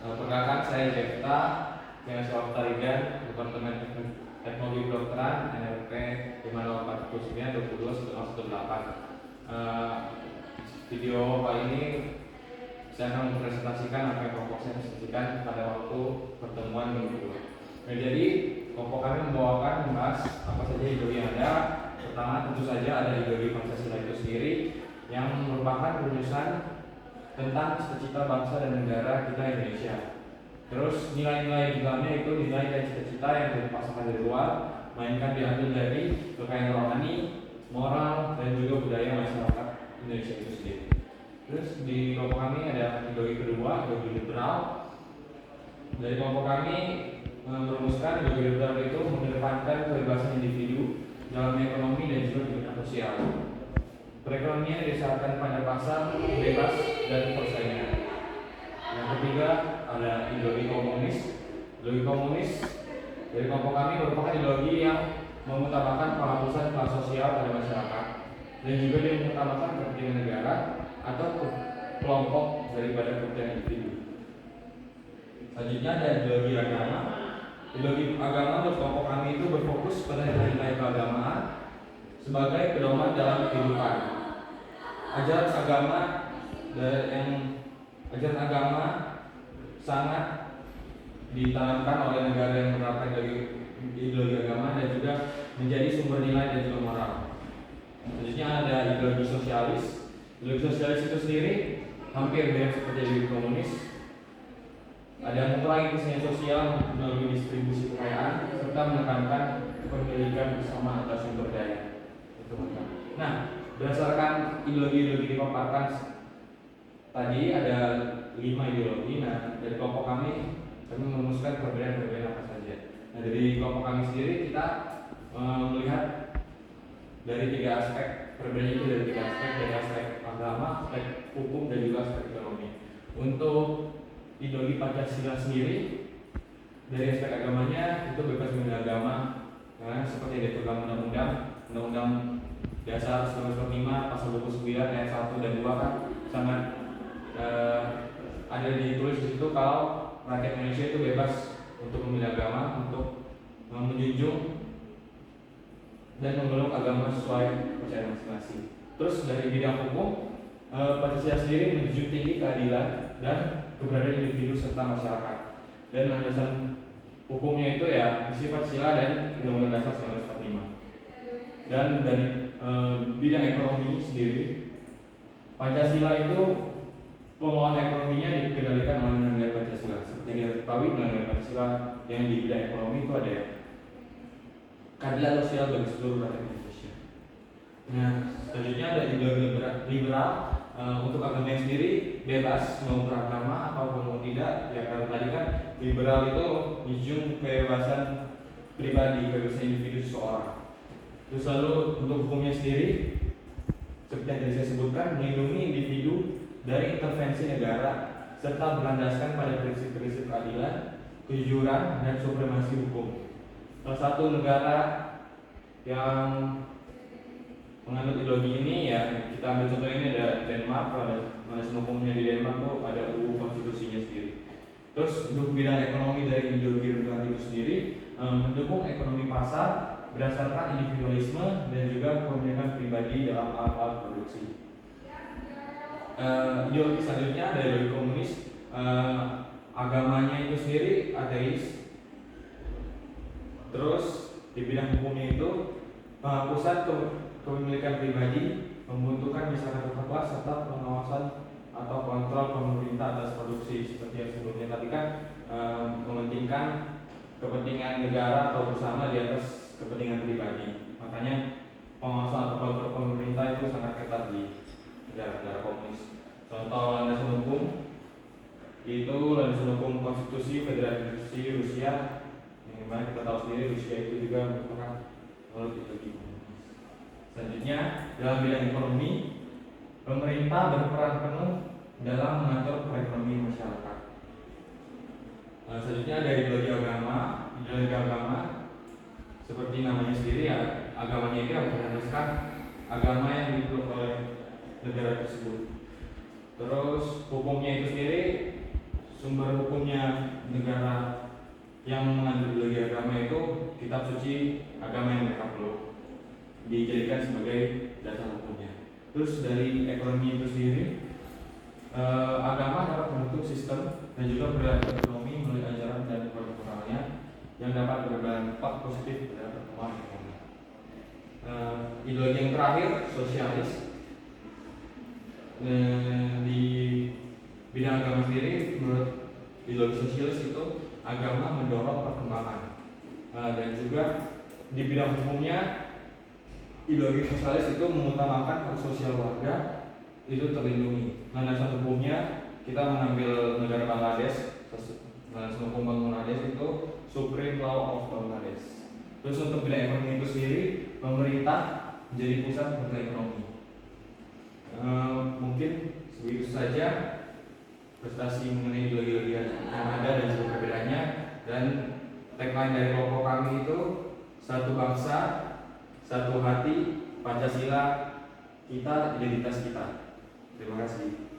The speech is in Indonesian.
Perkenalkan, saya Jefta, yang Tarigan, Departemen Teknologi Kedokteran, NLP 584922118. Video kali ini saya akan mempresentasikan apa yang kelompok saya presentasikan pada waktu pertemuan minggu kedua. Nah, jadi kelompok kami membawakan membahas apa saja ideologi yang ada. Pertama, tentu saja ada ideologi Pancasila itu sendiri yang merupakan rumusan tentang cita-cita bangsa dan negara kita Indonesia. Terus nilai-nilai di dalamnya itu nilai dan cita-cita yang dipasangkan dari luar, melainkan diambil dari kekayaan rohani, moral, dan juga budaya masyarakat Indonesia itu sendiri. Terus di kelompok kami ada ideologi kedua, ideologi liberal. Dari kelompok kami merumuskan ideologi liberal itu mengedepankan kebebasan individu dalam ekonomi dan juga kehidupan sosial. Perekonomian didasarkan pada pasar bebas dan persaingan. Yang ketiga ada ideologi komunis. Ideologi komunis dari kelompok kami merupakan ideologi yang mengutamakan penghapusan kelas sosial pada masyarakat dan juga dia mengutamakan kepentingan negara atau kelompok daripada kepentingan individu. Selanjutnya ada ideologi agama. Ideologi agama dari kelompok kami itu berfokus pada nilai-nilai keagamaan sebagai pedoman dalam kehidupan. Ajaran agama sangat ditanamkan oleh negara yang menerapkan ideologi agama dan juga menjadi sumber nilai dan juga moral. Selanjutnya ada ideologi sosialis. Ideologi sosialis itu sendiri hampir mirip seperti ideologi komunis. Ada mengurangi kesenjangan sosial melalui distribusi kekayaan serta menekankan kepemilikan bersama atas sumber daya. Nah, berdasarkan ideologi-ideologi dipaparkan tadi ada 5 ideologi. Nah, dari kelompok kami merumuskan perbedaan-perbedaan apa saja. Nah, dari kelompok kami sendiri kita melihat dari 3 aspek. Perbedaan itu dari 3 aspek, dari aspek agama, aspek hukum, dan juga aspek ekonomi. Untuk ideologi Pancasila sendiri, dari aspek agamanya itu bebas memilih agama, seperti yang diatur dalam Undang-Undang Dasar 1945 pasal 29 ayat 1 dan 2 kan sangat ada ditulis di situ kalau rakyat Indonesia itu bebas untuk memilih agama, untuk menjunjung dan memeluk agama sesuai percayaan masing-masing. Terus dari bidang hukum, Pancasila sendiri menjunjung tinggi keadilan dan keberadaan individu serta masyarakat. Dan landasan hukumnya itu ya isi Pancasila dan Undang-Undang Dasar 1945. Dan dari bidang ekonomi sendiri, Pancasila itu pengelolaan ekonominya dikendalikan oleh Undang-Undang Pancasila. Seperti yang kita ketahui, Undang-Undang Pancasila yang di bidang ekonomi itu ada keadilan sosial bagi seluruh rakyat Indonesia. Nah, selanjutnya ada ideologi liberal. Untuk agamanya sendiri bebas mau beragama ataupun mau tidak. Ya karena tadi kan liberal itu menjunjung kebebasan pribadi, kebebasan individu seseorang. Terus lalu untuk hukumnya sendiri, seperti yang tadi saya sebutkan, melindungi individu dari intervensi negara serta berlandaskan pada prinsip-prinsip keadilan, kejujuran, dan supremasi hukum. Salah satu negara yang menganut ideologi ini ya kita ambil contoh ini ada Denmark. Pada hukumnya di Denmark tuh ada UU konstitusinya sendiri. Terus untuk bidang ekonomi dari ideologi liberal itu sendiri mendukung ekonomi pasar berdasarkan individualisme dan juga kepemilikan pribadi dalam alat produksi. Ideologi selanjutnya ada ideologi komunis. Agamanya itu sendiri ateis. Terus di bidang hukumnya itu penghapusan kepemilikan pribadi, membutuhkan misalkan terkelas serta pengawasan atau kontrol pemerintah atas produksi. Seperti yang sebelumnya tadi kan mementingkan kepentingan negara atau bersama di atas kepentingan pribadi. Makanya pengawasan atau kontrol pemerintah itu sangat ketat di negara-negara komunis. Contoh landasan hukum itu landasan hukum konstitusi Federasi Rusia, yang mana kita tahu sendiri Rusia itu juga merupakan ideologi komunis. Selanjutnya dalam bidang ekonomi, pemerintah berperan penuh dalam mengatur perekonomian masyarakat. Selanjutnya ada ideologi agama. Ideologi agama seperti namanya sendiri ya, agamanya itu yang berdasarkan agama yang dipeluk oleh negara tersebut. Terus hukumnya itu sendiri sumber hukumnya negara yang mengandung ideologi agama itu kitab suci agama yang mereka peluk dijadikan sebagai dasar hukumnya. Terus dari ekonomi itu sendiri, agama dapat membentuk sistem dan juga perilaku ekonomi melalui ajaran dan perkembangannya yang dapat berdampak positif pada perkembangan ekonomi. Ideologi yang terakhir, sosialis. Di bidang agama sendiri, menurut ideologi sosialis itu agama mendorong perkembangan, dan juga di bidang hukumnya ideologi sosialis itu mengutamakan hak sosial warga itu terlindungi. Landasan hukumnya kita mengambil negara Bangladesh, landasan hukum Bangladesh itu Supreme Law of Bangladesh. Terus untuk bidang ekonomi itu sendiri, pemerintah menjadi pusat pergerakan ekonomi. Mungkin segitu saja prestasi mengenai ideologi yang ada dan juga perbedaannya. Dan tagline dari kelompok kami itu satu bangsa, satu hati, Pancasila kita, identitas kita. Terima kasih.